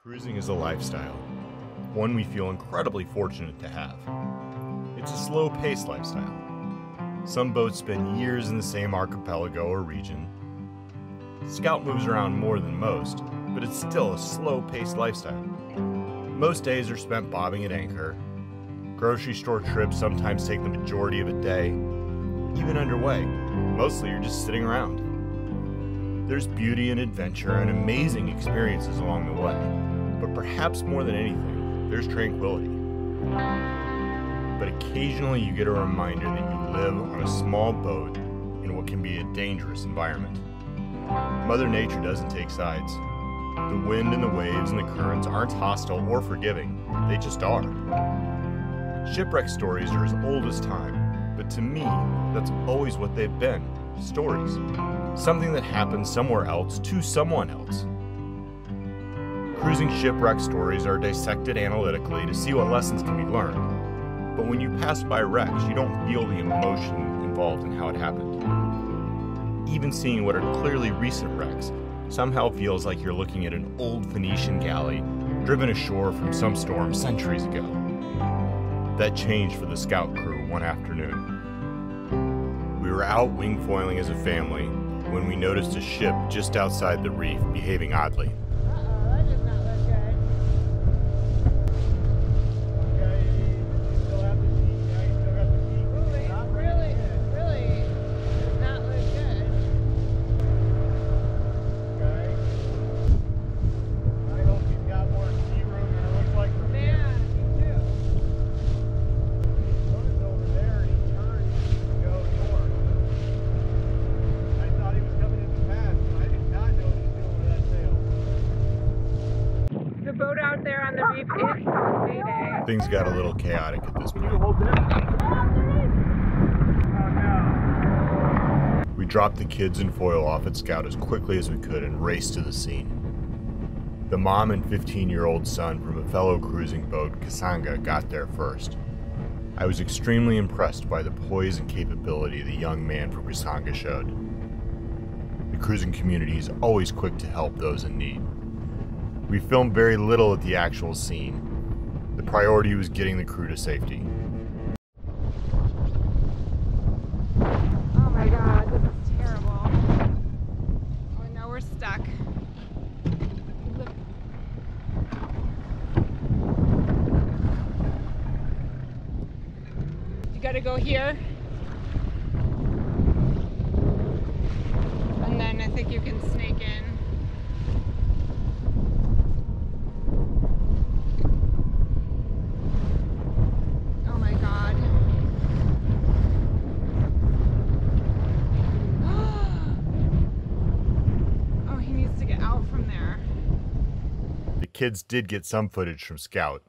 Cruising is a lifestyle, one we feel incredibly fortunate to have. It's a slow-paced lifestyle. Some boats spend years in the same archipelago or region. Scout moves around more than most, but it's still a slow-paced lifestyle. Most days are spent bobbing at anchor. Grocery store trips sometimes take the majority of a day. Even underway, mostly you're just sitting around. There's beauty and adventure and amazing experiences along the way. But perhaps more than anything, there's tranquility. But occasionally you get a reminder that you live on a small boat in what can be a dangerous environment. Mother Nature doesn't take sides. The wind and the waves and the currents aren't hostile or forgiving, they just are. Shipwreck stories are as old as time, but to me, that's always what they've been, stories. Something that happened somewhere else to someone else. Cruising shipwreck stories are dissected analytically to see what lessons can be learned. But when you pass by wrecks, you don't feel the emotion involved in how it happened. Even seeing what are clearly recent wrecks somehow feels like you're looking at an old Phoenician galley driven ashore from some storm centuries ago. That changed for the scout crew one afternoon. We were out wing foiling as a family when we noticed a ship just outside the reef behaving oddly. Things got a little chaotic at this point. We dropped the kids and foil off at Scout as quickly as we could and raced to the scene. The mom and 15-year-old son from a fellow cruising boat, Kasanga, got there first. I was extremely impressed by the poise and capability the young man from Kasanga showed. The cruising community is always quick to help those in need. We filmed very little at the actual scene. The priority was getting the crew to safety. Oh my god, this is terrible. Oh no, we're stuck. You gotta go here. And then I think you can snake in. Kids did get some footage from Scout,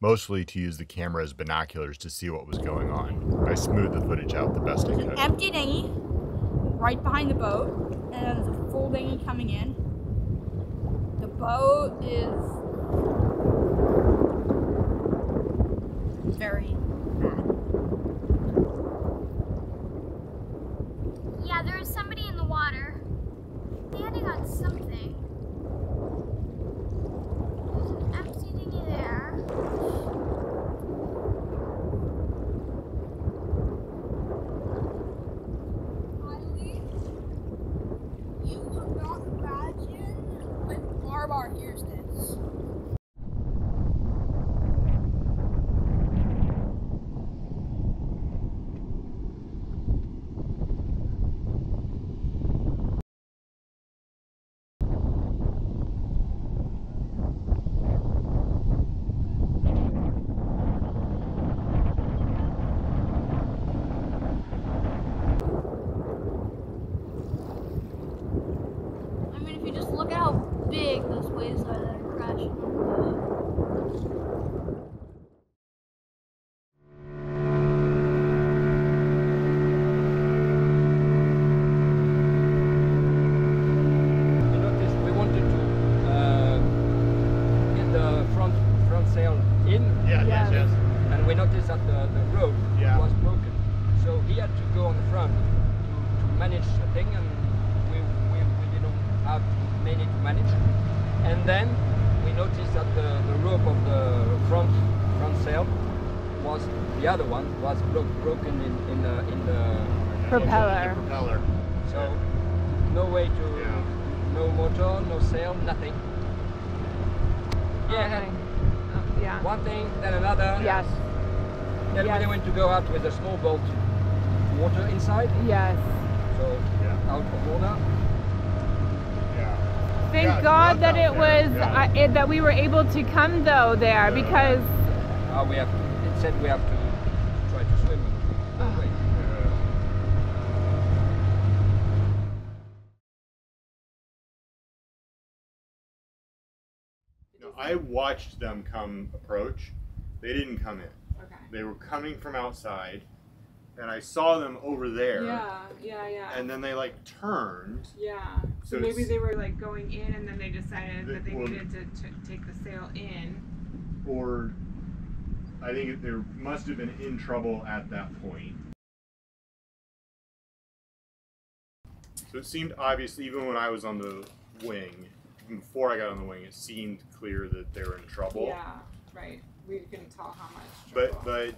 mostly to use the camera as binoculars to see what was going on. I smoothed the footage out the best I could. There's an empty dinghy right behind the boat, and then there's a full dinghy coming in. The boat is very bad. Yeah, there is somebody in the water standing on something. Here's this. I mean, if you just look at how big those waves are that are crashing on the boat. You notice we wanted to get the front sail in. Yes. And we noticed that the rope was broken. So he had to go on the front to manage the thing, and we didn't have many to manage. And then we noticed that the rope of the front sail was, the other one was broken in the Propeller. So no way to, no motor, no sail, nothing. Yeah, Okay. Yeah. one thing, then another. Yes. Then we went to go out with a small boat, water inside. Yes. So out of water. Thank God that it was that we were able to come though there because We have. It said we have to try to swim. Wait. No, I watched them approach. They didn't come in. Okay. They were coming from outside, and I saw them over there. Yeah. And then they like turned. Yeah. So So maybe it's- they were like going in and then they decided that they Well- needed to take the sail in. Or I think they must have been in trouble at that point. So it seemed obvious, even when I was on the wing, even before I got on the wing, it seemed clear that they were in trouble. Yeah, right. We couldn't tell how much. But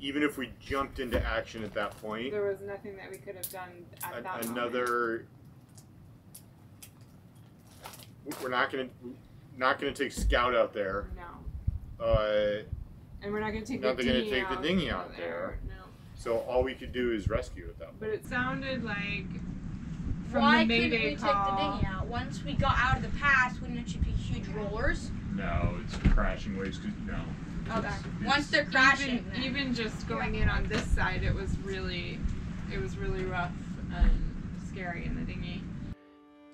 even if we jumped into action at that point, there was nothing that we could have done at that moment. We're not gonna take Scout out there. No. And we're not going to take Not the gonna dinghy take the out dinghy out there. No. So all we could do is rescue at that point. But it sounded like from Why the couldn't Mayday we call, take the dinghy out? Once we got out of the pass, wouldn't it just be huge rollers? No, it's crashing waves. No. Okay. Once they're crashing, then. Even just going in on this side, it was really rough and scary in the dinghy.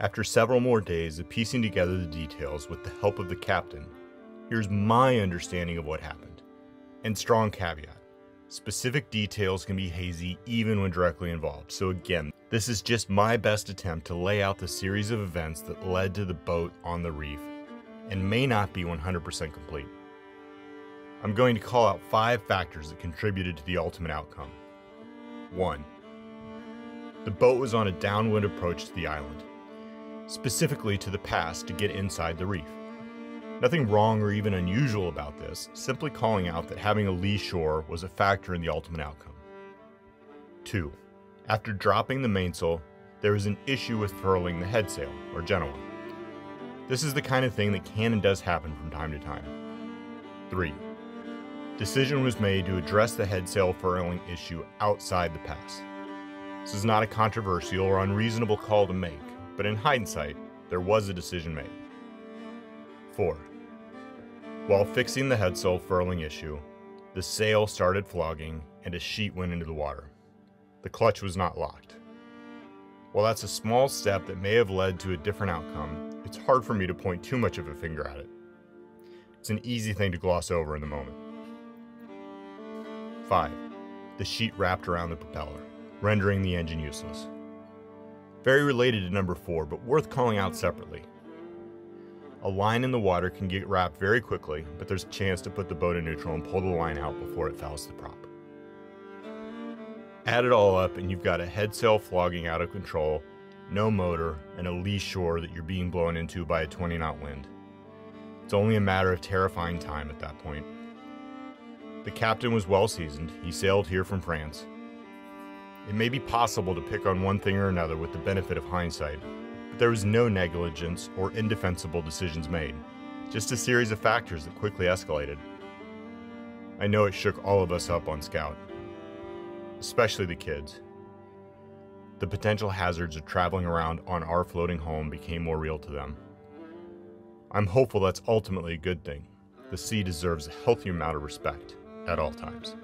After several more days of piecing together the details with the help of the captain, here's my understanding of what happened. And strong caveat, specific details can be hazy even when directly involved. So again, this is just my best attempt to lay out the series of events that led to the boat on the reef and may not be 100% complete. I'm going to call out 5 factors that contributed to the ultimate outcome. 1. The boat was on a downwind approach to the island, specifically to the pass to get inside the reef. Nothing wrong or even unusual about this, simply calling out that having a lee shore was a factor in the ultimate outcome. 2. After dropping the mainsail, there was an issue with furling the headsail, or Genoa. This is the kind of thing that can and does happen from time to time. 3. Decision was made to address the headsail furling issue outside the pass. This is not a controversial or unreasonable call to make, but in hindsight, there was a decision made. 4. While fixing the headsail furling issue, the sail started flogging and a sheet went into the water. The clutch was not locked. While that's a small step that may have led to a different outcome, it's hard for me to point too much of a finger at it. It's an easy thing to gloss over in the moment. 5. The sheet wrapped around the propeller, rendering the engine useless. Very related to number 4, but worth calling out separately. A line in the water can get wrapped very quickly, but there's a chance to put the boat in neutral and pull the line out before it fouls the prop. Add it all up and you've got a headsail flogging out of control, no motor, and a lee shore that you're being blown into by a 20-knot wind. It's only a matter of terrifying time at that point. The captain was well seasoned. He sailed here from France. It may be possible to pick on one thing or another with the benefit of hindsight, but there was no negligence or indefensible decisions made, just a series of factors that quickly escalated. I know it shook all of us up on Scout, especially the kids. The potential hazards of traveling around on our floating home became more real to them. I'm hopeful that's ultimately a good thing. The sea deserves a healthy amount of respect at all times.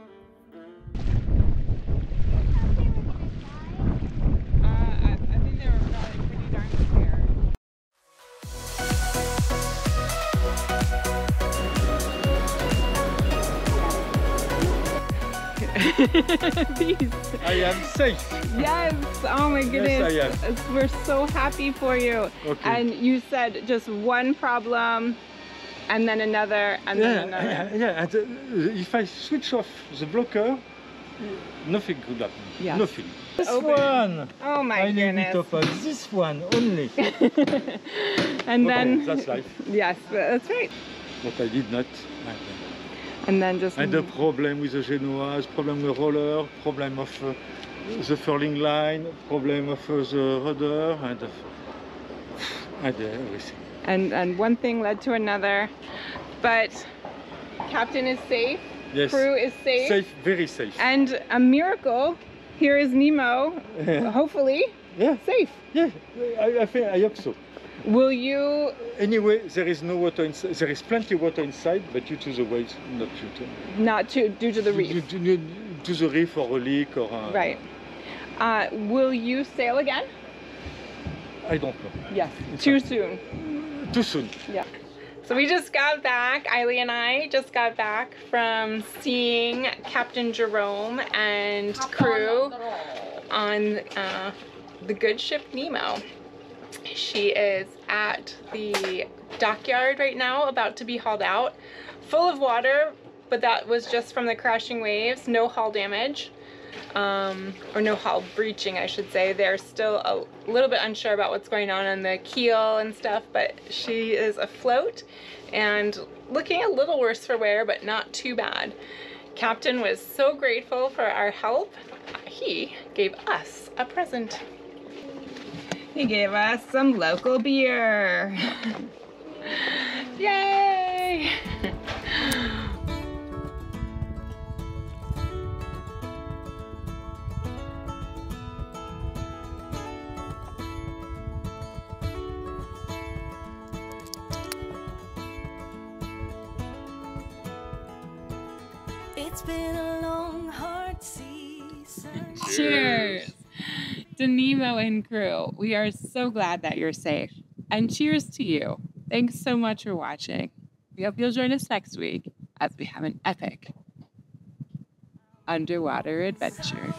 I think they were probably pretty darn scared. Peace. I am safe. Yes. Oh my goodness. Yes, I am. We're so happy for you. Okay. And you said just one problem, and then another, and then another. Yeah. And, if I switch off the blocker, nothing could happen. Yes. Nothing. This Open. one! Oh my I leave it goodness. open. This one only. And then, That's life. yes, that's right. But I did not. And then just And the problem with the Genoa, problem with roller, problem of the furling line, problem of the rudder, and everything. and one thing led to another, but captain is safe. Yes. Crew is safe. Safe, very safe. And a miracle. Here is Nemo. Yeah. Hopefully, Yeah. safe. Yeah, I hope so. Will you? Anyway, there is no water inside. There is plenty of water inside, but due to the waves, not Due to the reef. To the reef or a leak or. Right. Will you sail again? I don't know. Yes. Too soon. Too soon. Yeah. So we just got back, Eily and I just got back from seeing Captain Jerome and crew on the good ship Nemo. She is at the dockyard right now, about to be hauled out, full of water, but that was just from the crashing waves, no hull damage. Or no hull breaching, I should say. They're still a little bit unsure about what's going on the keel and stuff, but she is afloat and looking a little worse for wear, but not too bad. Captain was so grateful for our help. He gave us a present. He gave us some local beer. Yay! It's been a long, hard season. Cheers to Nemo and crew. We are so glad that you're safe. And cheers to you. Thanks so much for watching. We hope you'll join us next week as we have an epic underwater adventure.